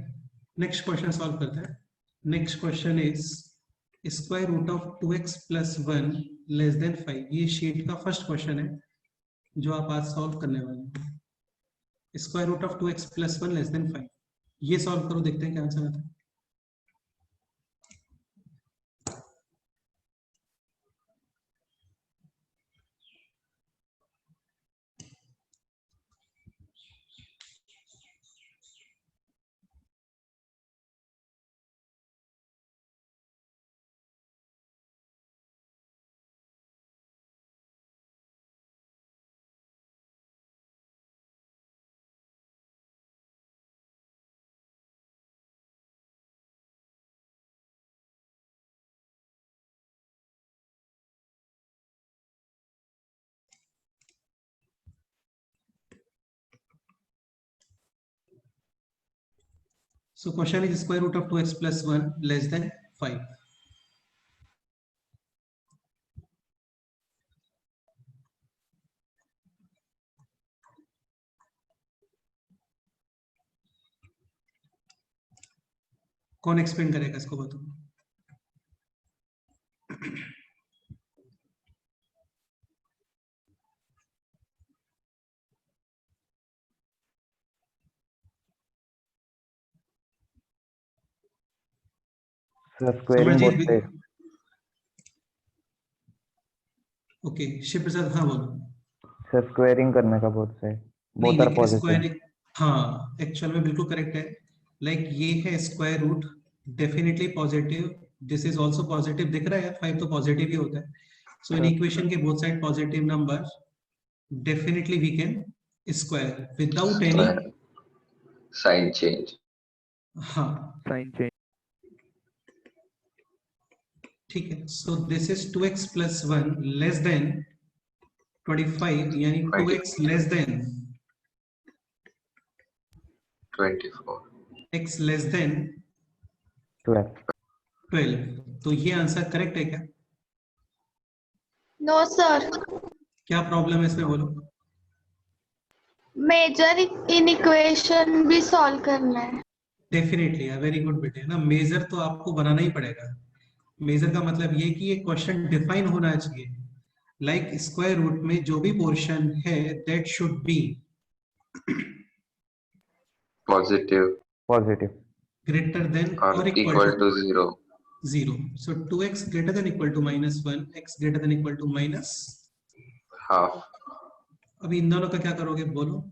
Next question solve करते हैं। Next question is square root of 2x plus 1 less than 5। ये शीट का फर्स्ट क्वेश्चन है जो आप आज सॉल्व करने वाले हैं। Square root of 2x plus 1 less than 5, ये सॉल्व करो, देखते हैं क्या आंसर आता है। So question is square root of 2x plus 1 less than 5. कौन एक्सप्लेन करेगा इसको, बताओ। Squaring both side. Okay, Shiv Prasad, हाँ बोलो। सर स्क्वायरिंग करने का बोथ साइड, नहीं, बोथ आर लेकिन पॉजिटिव। स्क्वायरिंग, हाँ एक्चुअल में बिल्कुल करेक्ट है। लाइक ये है square root, definitely positive, this is also positive, दिख रहा है 5 तो पॉजिटिव ही होता है। सो इन इक्वेशन के both side positive number, definitely we can square without any sign change. हाँ साइन चेंज। ठीक है। So this is 2x plus 1 less then 25, यानी 2x less then 24, x less then 12। तो ये आंसर करेक्ट है क्या? नो सर, क्या problem है इसमें, बोलो। मेजर इनइक्वेशन भी सॉल्व करना है। डेफिनेटली, वेरी गुड बेटे, ना मेजर तो आपको बनाना ही पड़ेगा। मेजर का मतलब ये कि ये क्वेश्चन डिफाइन होना चाहिए। लाइक स्क्वायर रूट में जो भी पोर्शन है that should be positive greater than और और equal to 0। 0। So 2x greater than equal to -1, x greater than equal to minus half. अभी इन दोनों का क्या करोगे, बोलो।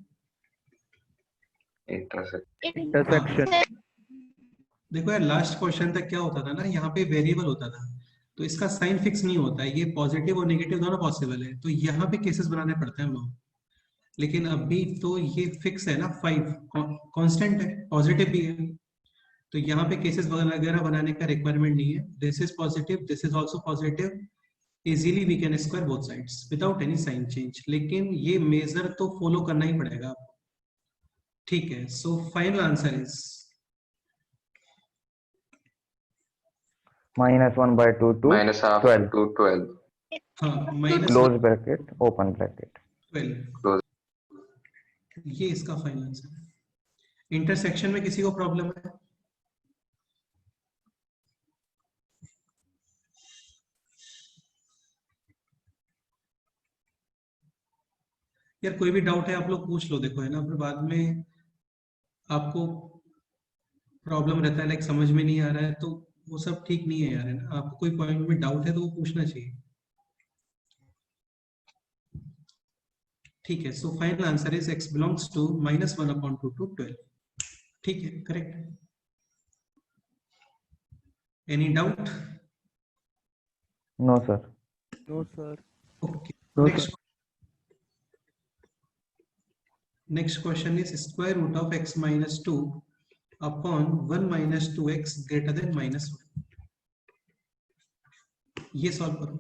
इंटरसेक्शन। देखो यार, लास्ट क्वेश्चन तक क्या होता था ना, यहाँ पे वेरिएबल होता था तो इसका साइन फिक्स नहीं होता है, ये पॉजिटिव और नेगेटिव दोनों पॉसिबल है, तो यहाँ पे केसेस बनाने पड़ते हैं हम लोग। लेकिन अभी तो ये फिक्स है ना, 5 कांस्टेंट है, पॉजिटिव भी है, तो यहाँ पे केसेस वगैरह बनाने का रिक्वायरमेंट नहीं है। This is positive, this is also positive, easily we can square both sides without any sign change. लेकिन ये मेजर तो फॉलो करना ही पड़ेगा आपको, ठीक है। सो final answer is -1/2 to -half 12। to 12। हाँ minus close bracket open bracket 12। ये इसका फाइनल आंसर है। इंटरसेक्शन में किसी को प्रॉब्लम है? यार कोई भी डाउट है आप लोग पूछ लो, देखो है ना, फिर बाद में आपको प्रॉब्लम रहता है, लाइक समझ में नहीं आ रहा है, तो वो सब ठीक नहीं है यार, है ना। आपको कोई पॉइंट में डाउट है तो वो पूछना चाहिए, ठीक है। सो final answer is x belongs to -1/2 to 12, ठीक है, correct. Any doubt? No sir. No, sir. Okay, No, next next question is square root of x minus 2 upon 1 minus 2x greater than -1। ये सॉल्व करो।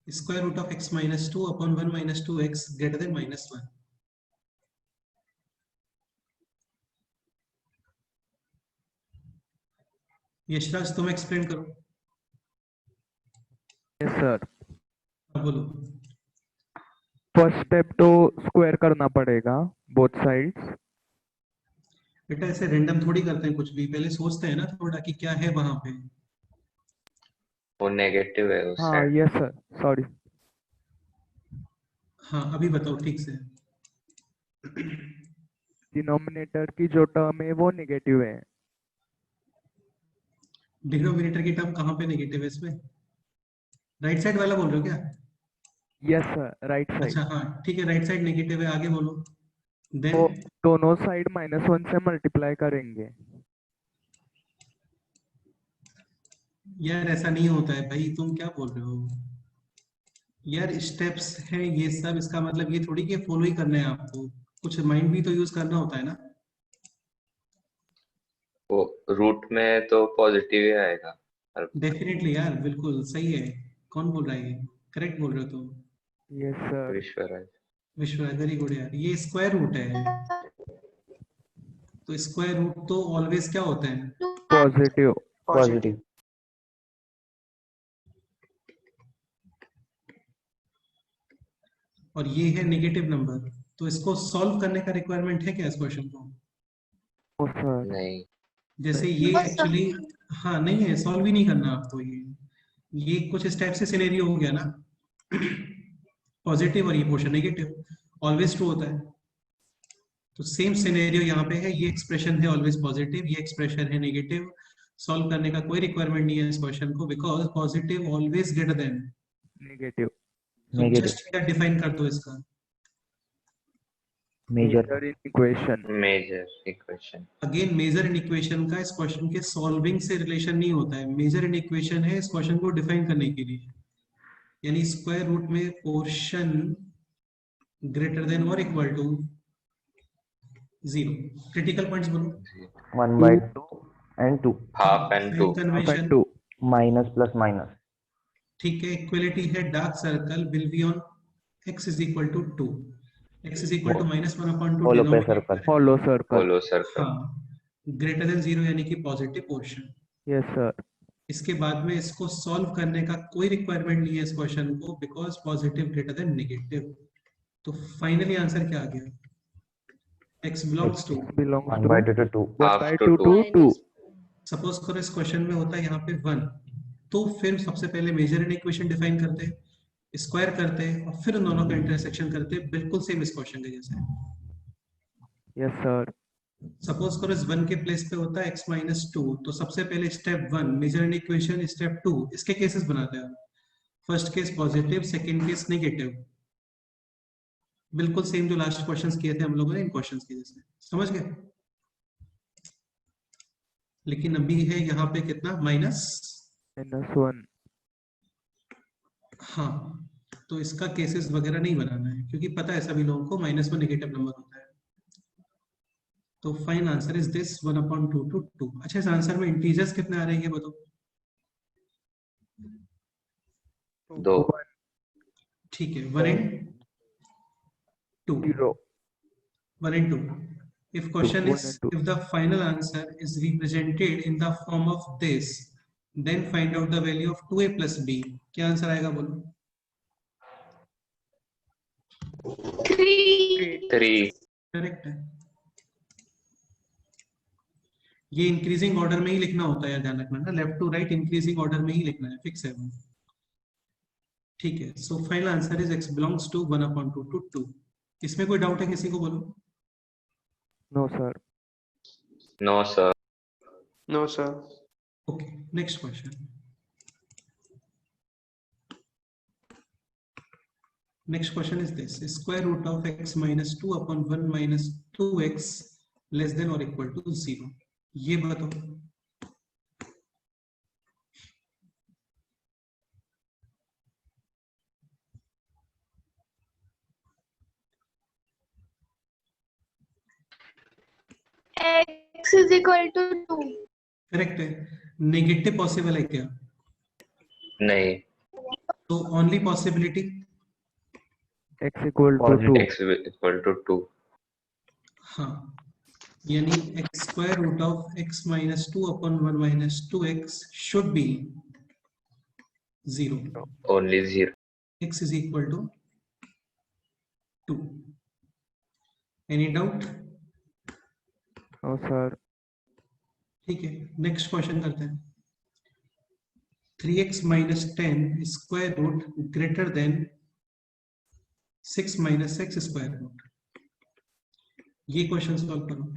Square root of x minus 2 upon 1 minus 2x greater than -1। Yashraj तुम explain करो। Yes, sir. हाँ, बोलो। First step तो square करना पड़ेगा बोथ साइड्स। बेटा ऐसे रैंडम थोड़ी करते हैं कुछ भी, पहले सोचते हैं ना थोड़ा कि क्या है वहां पे। वो नेगेटिव है उस हाँ साइड। Yes sir, sorry. हाँ अभी बताओ ठीक से। डिनोमिनेटर की जो टर्म है वो नेगेटिव है। डिनोमिनेटर की टर्म कहाँ पे नेगेटिव है इसमें? राइट साइड वाला बोल रहे हो क्या? Yes sir, right side. अच्छा हाँ ठीक है, राइट साइड नेगेटिव है, आगे बोलो। देन तो दोनों साइड -1 से मल्टीप्लाई करेंगे। यार ऐसा नहीं होता है भाई, तुम क्या बोल रहे हो यार, स्टेप्स है ये सब, इसका मतलब ये थोड़ी कि फॉलो ही करना है आपको, कुछ माइंड भी तो यूज करना होता है ना। वो रूट में तो पॉजिटिव ही आएगा। डेफिनेटली यार, बिल्कुल सही है। कौन बोल रहा है ये? करेक्ट बोल रहे हो तुम। Yes sir. Vishwaraj. Vishwa, very good यार। ये स्क्वायर रूट है, तो स्क्वायर रूट तो ऑलवेज क्या होता है? पॉजिटिव। पॉजिटिव। और ये है नेगेटिव नंबर, तो इसको सॉल्व करने का रिक्वायरमेंट है क्या इस क्वेश्चन को? ओ सर। नहीं। जैसे ये एक्चुअली, हाँ नहीं है, सॉल्व ही नहीं करना आपको। ये कुछ इस टाइप से सिनेरियो हो गया ना, पॉजिटिव और ये पोर्शन नेगेटिव, ऑलवेज ट्रू होता है। तो सेम सिनेरियो यहाँ पे है, ये एक्सप्रेशन है ऑलवेज पॉजिटिव, ये एक्सप्रेशन है नेगेटिव। सॉल्व करने का कोई रिक्वायरमेंट नहीं है इस क्वेश्चन को, because positive always greater than negative. तो नेगेटिव। जस्ट क्या डिफाइन कर दो इसका? Measure. Equation. Measure equation. Again measure in equation का इस क्वेश्चन के सॉल्विंग से रिलेशन नहीं होता है, मेजर इन इक्वेशन है इस क्वेश्चन को डिफाइन करने के लिए, यानी स्क्वायर रूट में पोर्शन ग्रेटर देन और इक्वल टू 0। क्रिटिकल पॉइंट्स बोलो। 1/2 and 2 half and two. Convention, minus plus minus. ठीक है। इक्वलिटी है dark circle will be on x is equal to 2, x is equal to -1/2 hollow पे circle. Hollow circle. Hollow circle. हाँ greater than 0 यानी कि positive portion. Yes sir. इसके बाद में इसको सॉल्व करने का कोई रिक्वायरमेंट नहीं है इस क्वेश्चन को, because positive greater than negative. तो फाइनली आंसर क्या आ गया? x belongs to belongs 1 to by 2 to 2. 1 by Half 2 to to 2। Suppose करो इस क्वेश्चन में होता है यहाँ पे 1, तो फिर सबसे पहले मेजर इक्वेशन डिफाइन करते, स्क्वायर करते और फिर उन दोनों का इंटरसेक्शन करते, बिल्कुल सेम इस क्वेश्चन के जैसे। Yes sir. सपोज करो इस 1 के प्लेस पे होता है x माइनस 2, तो सबसे पहले स्टेप 1 मेजर इक्वेशन, स्टेप 2 इसके केसेस बनाते हैं। First case positive, second case negative, बिल्कुल सेम जो लास्ट क्वेश्चंस किए थे हम लोगों ने इन क्वेश्चंस के जैसे। समझ गए? लेकिन अभी है यहाँ पे कितना? -1। हाँ, तो इसका केसेस वगैरह नहीं बनाना है, क्योंकि पता है सभी लोगों को -1 नेगेटिव नंबर होता है। तो fine answer is this 1/2 to 2। अच्छा, इस आंसर में इंटीजर्स कितने आ रहे हैं ये बताओ? 2। ठीक है, 1 and 2। 0। 1 and 2। If question 1 is, and 2। if the final answer is represented in the form of this, then find out the value of 2a plus b। क्या आंसर आएगा बोलो? 3 3। करेक्ट है। ये इंक्रीजिंग ऑर्डर में ही लिखना होता है, ध्यान रखना ना, left to right increasing order में ही लिखना है, फिक्स है वो। ठीक है, सो final answer is x belongs to 1/2 to 2। इसमें कोई डाउट है किसी को? बोलो। No sir. No sir. No, sir. Okay, next question. Next question is this, square root of x minus 2 upon 1 minus 2x less than और equal to 0। ये बताओ। x is equal to 2। Correct है। Negative possible है क्या? नहीं। तो only possibility x equal to 2। x equal to 2। हाँ, यानी x square root of x minus 2 upon 1 minus 2x should be 0। Only 0। x is equal to 2। Any doubt? No sir. ठीक है, next question करते हैं। 3x minus 10 square root greater than 6 minus x square root. ये question solve करो।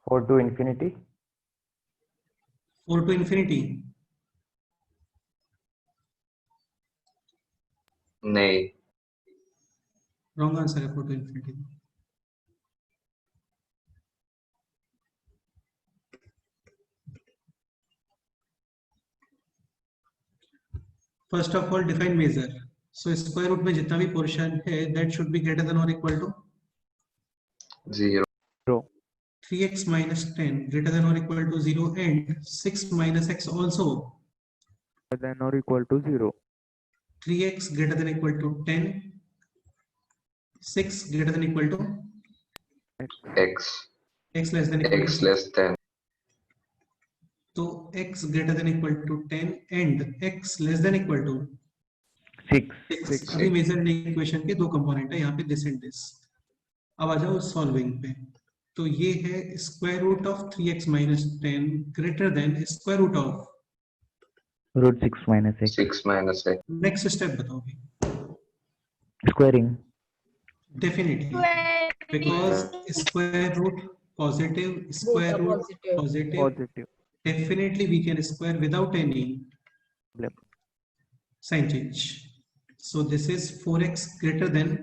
Four to infinity. 4 to infinity। नहीं। Wrong answer है 4 to infinity। First of all define measure. So square root में जितना भी portion है that should be greater than और equal to 0। 3x minus 10 greater than or equal to 0 and 6 minus x also Than or equal to 0। 3x greater than equal to 10, 6 greater than equal to x x less than equal x to less than. तो x greater than equal to 10 and x less than equal to 6. अभी major equation के दो component है यहाँ पे, this and this. अब आ जाओ solving पे। तो ये है square root of 3x minus 10 greater than square root of Root 6 minus x. 6 minus x। Next step बताओगे? Squaring. Definitely, because square root positive, square root positive, Positive। definitely we can square without any Problem। sign change. So this is 4x greater than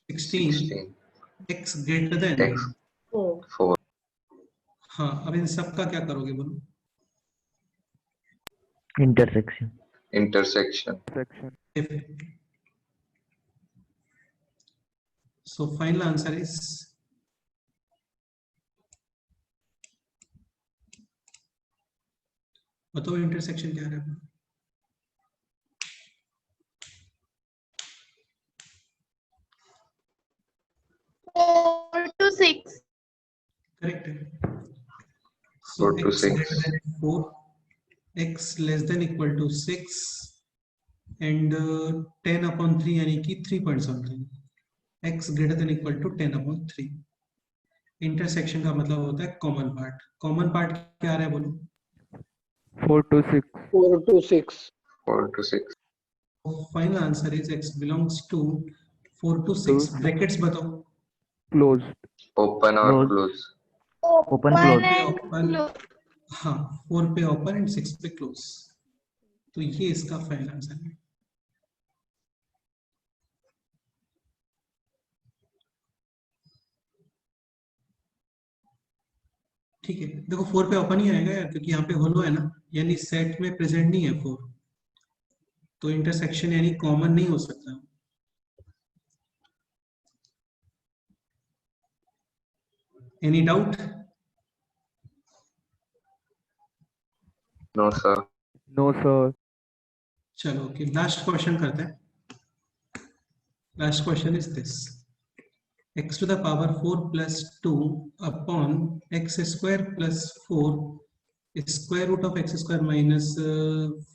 16, 16 x greater than x 4। हाँ, अब इन सब का क्या करोगे बोलो? Intersection. Intersection. Section। So final answer is बताओ intersection क्या है? 4 to 6. Correct. So 4 to x 6. greater than 4, x less than equal to 6 and 10 upon 3 यानी कि 3 point something. x greater than equal to 10 upon 3. Intersection का मतलब होता है common part. Common part क्या आ रहा है बोलो? 4 to 6. 4 to 6. 4 to 6. Final answer is x belongs to 4 to 6. Brackets बताओ. Closed. Open or Close. close? Open, One close. and Open. close. हाँ, 4 पे ओपन एंड 6 पे क्लोज. तो ये इसका फाइनल आंसर है. ठीक है, देखो 4 पे ओपन ही आएगा यार, क्योंकि यहाँ पे होलो है ना, यानी सेट में प्रेजेंट नहीं है 4, तो इंटरसेक्शन यानी कॉमन नहीं हो सकता. Any doubt? No, sir. No, sir. चलो ओके, लास्ट क्वेश्चन करते हैं. Last question is this. x to the power 4 plus 2 upon x square plus 4 square root of x square minus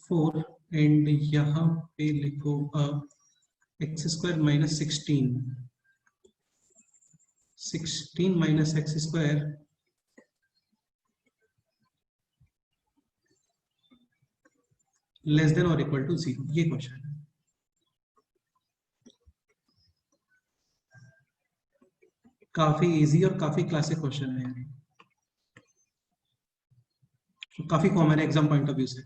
4 and यहाँ पे लिखो x square minus 16 minus x square less than or equal to 0. ये question है. काफी easy और काफी classic question है यार, काफी कॉमन है एग्जाम पॉइंट ऑफ व्यू से.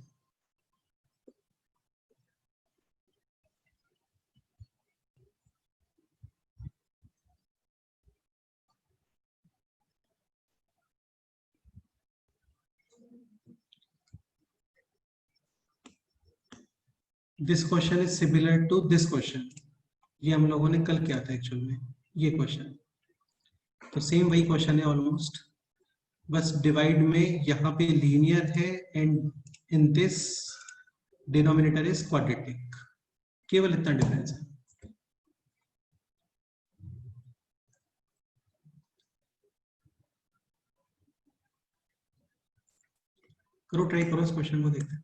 This question is similar to this question. ये हम लोगों ने कल किया था एक्चुअल में ये क्वेश्चन. तो सेम वही क्वेश्चन है ऑलमोस्ट, बस डिवाइड में यहाँ पे लीनियर है and in this denominator is quadratic. केवल इतना डिफरेंस है. करो, ट्राई करो इस क्वेश्चन को, देखते हैं.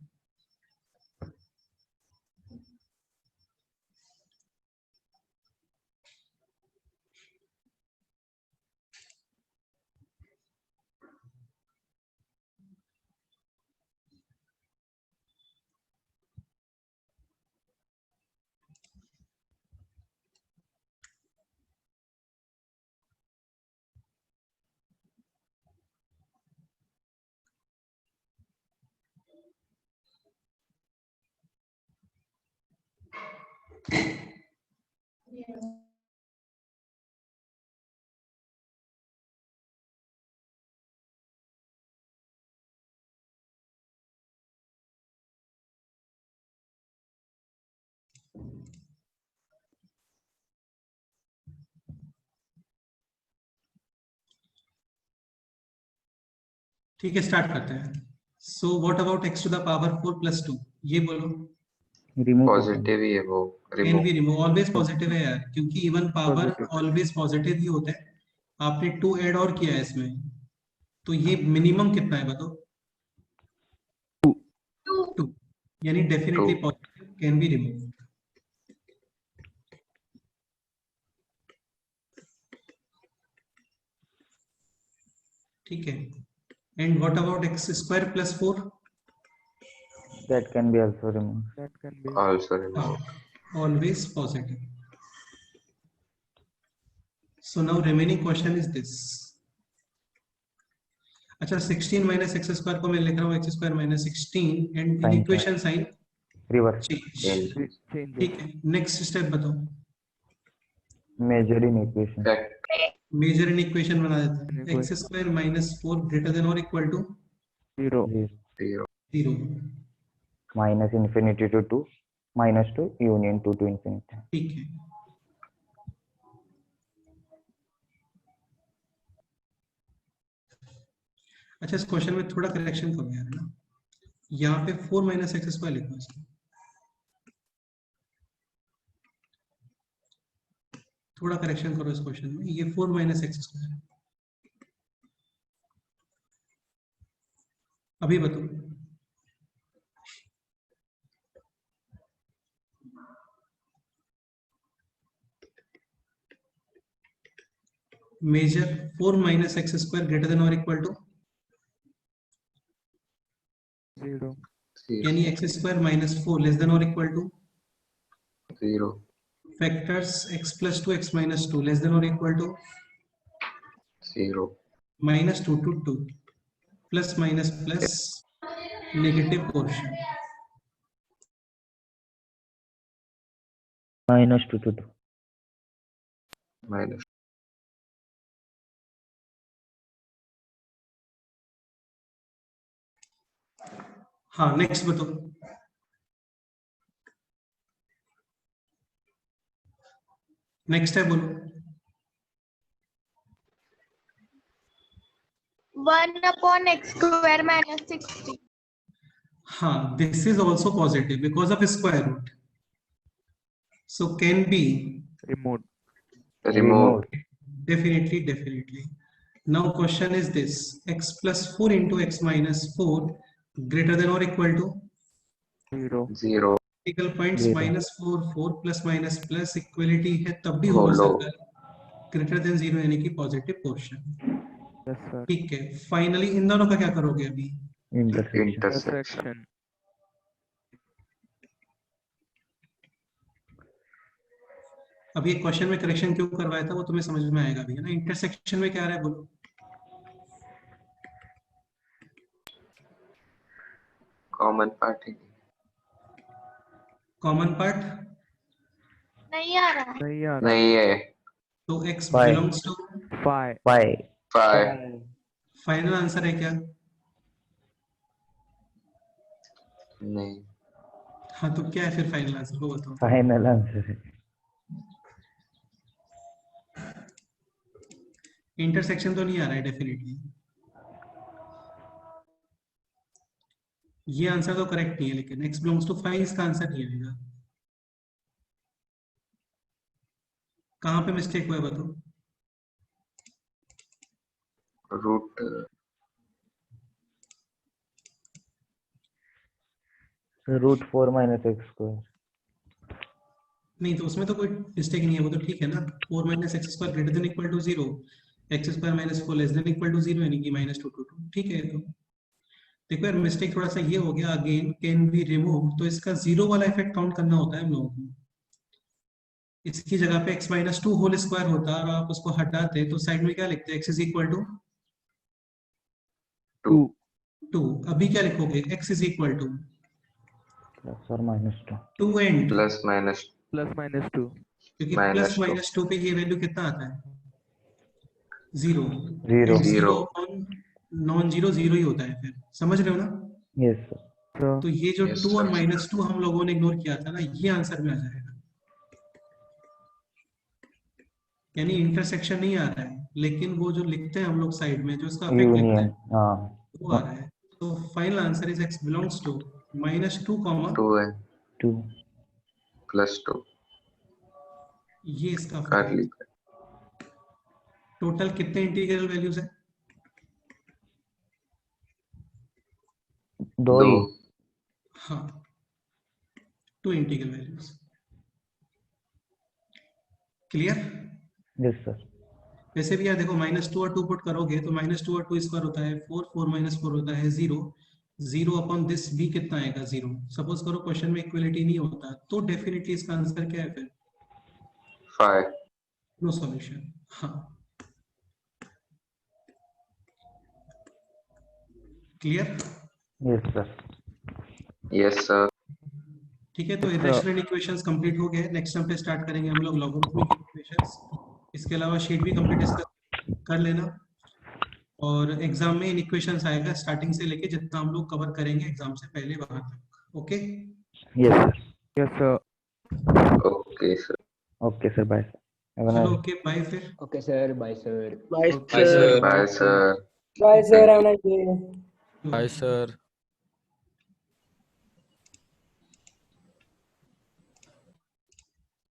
ठीक है, स्टार्ट करते हैं. So what about x to the power 4 plus 2? ये बोलो. Remove. पॉजिटिव ही है वो. Can be remove. Always positive है यार, क्योंकि even power Positive. Always positive ही होता है. आपने 2 ऐड और किया है इसमें, तो ये मिनिमम कितना है बताओ? 2. यानी definitely Two. Positive, can be remove. ठीक है. And what about x square plus 4? That can be also removed. That can be. Also remove. Always positive. So now remaining question is this. अच्छा, 16 minus x square को मैं लिख रहा हूँ x square minus 16 and Sign equation sign Reverse. Change. Change. ठीक है, next step बताओ. Measure in equation. Fact. Measure in equation बना देते हैं. X square minus 4 greater than और equal to 0. 0. 0. Minus infinity to 2. Minus 2 union 2 to infinity. ठीक है. अच्छा, इस क्वेश्चन में थोड़ा करेक्शन करो यार, है ना, यहाँ पे 4 माइनस एक्स स्क्वायर लिखो इसको, थोड़ा करेक्शन करो इस क्वेश्चन में, ये 4 माइनस एक्स स्क्वायर है। अभी बताओ, major 4 minus x square greater than और इक्वल टू 0. यानी x square minus 4 less than और equal to 0 factors x plus 2 x minus 2 less than और equal to 0 minus 2 to 2 plus minus plus negative portion -2 to 2. माइनस हाँ next बताओ, next है बोलो। 1/x square minus 60. हाँ, this is also positive because of square root, so can be Removed. Remove definitely. Now question is this, x plus 4 into x minus 4 greater than or equal to 0. 0 critical points Zero. minus 4 plus minus plus equality है तब भी Hollow. होगा circle greater than 0 यानी कि positive portion. Yes, sir. ठीक है, finally in दोनों का क्या करोगे अभी? Intersection. इंटरसेक्शन। Intersection. अभी एक क्वेश्चन में करेक्शन क्यों करवाया था वो तुम्हें समझ में आएगा अभी, है ना। इंटरसेक्शन में क्या आ रहा है बोलो? कॉमन पार्ट है। कॉमन पार्ट नहीं आ रहा है। नहीं आ रहा. नहीं है। तो x Five. Belongs to 5. 5. 5 final answer है क्या? नहीं। हाँ तो क्या है फिर फाइनल आंसर वो बताओ। फाइनल आंसर है। इंटरसेक्शन तो नहीं आ रहा है डेफिनेटली, ये आंसर तो करेक्ट नहीं है, लेकिन x बिलोंग्स टू 5 इसका आंसर नहीं आएगा। कहाँ पे मिस्टेक हुआ है बताओ? Root root 4 minus x square. नहीं तो उसमें तो कोई मिस्टेक नहीं है, वो तो ठीक है ना। 4 minus x square greater than equal to 0, x square minus 4 less than equal to 0 यानी कि -2 to 2, ठीक है। तो देखो यार मिस्टेक थोड़ा सा ये हो गया, अगेन कैन बी रिमूव, तो इसका 0 वाला इफेक्ट काउंट करना होता है हम लोगों को। इसकी जगह पे x माइनस 2 होल स्क्वायर होता और आप उसको हटाते तो साइड में क्या लिखते? x is equal to 2. 2। अभी क्या लिखोगे? x is equal to plus और -2। 2 and plus minus Plus minus 2. क्योंकि -2. प्लस माइनस 2 पे ये वैल्यू कितना आता है? 0। Zero. Zero. Non zero zero ही होता है फिर, समझ रहे हो ना। Yes sir. So, तो ये जो Yes, 2 और sir. -2 हम लोगों ने इग्नोर किया था ना, ये आंसर में आ जाएगा। यानी इंटरसेक्शन नहीं आ रहा है, लेकिन वो जो लिखते हैं हम लोग साइड में जो इसका इफेक्ट लिखते यूनियन। हैं हाँ। वो आ रहा है। तो final answer is x belongs to -2, 2 है 2। प्लस 2 ये इसका कर ली। टोटल कितने इंटीग्रल वैल्यूज है? 2 ही। हाँ, 2 integral values. Clear? Yes sir. वैसे भी यार देखो, -2 और 2 पुट करोगे तो -2 और 2 स्क्वायर होता है 4, 4 - 4 होता है 0, 0 अपॉन दिस भी कितना आएगा? 0। सपोज करो क्वेश्चन में इक्वलिटी नहीं होता तो डेफिनेटली इसका आंसर क्या है फिर? 5 नो सॉल्यूशन। हाँ, clear? Yes sir. Yes sir. ठीक है, तो इरेशनल इक्वेशंस कंप्लीट हो गए। नेक्स्ट टाइम पे स्टार्ट करेंगे हम लोग लॉगरिथमिक इक्वेशंस। इसके अलावा शीट भी कंप्लीट डिस्कस कर लेना, और एग्जाम में इन इक्वेशंस आएगा स्टार्टिंग से लेके जितना हम लोग कवर करेंगे एग्जाम से पहले वहां तक। Okay, yes sir. yes, sir. Okay sir. Okay sir, bye. चलो ओके बाय फिर। Okay, sir. Bye, sir. Bye, Okay, sir. Bye sir. Bye, sir. Have a nice day. Bye, sir.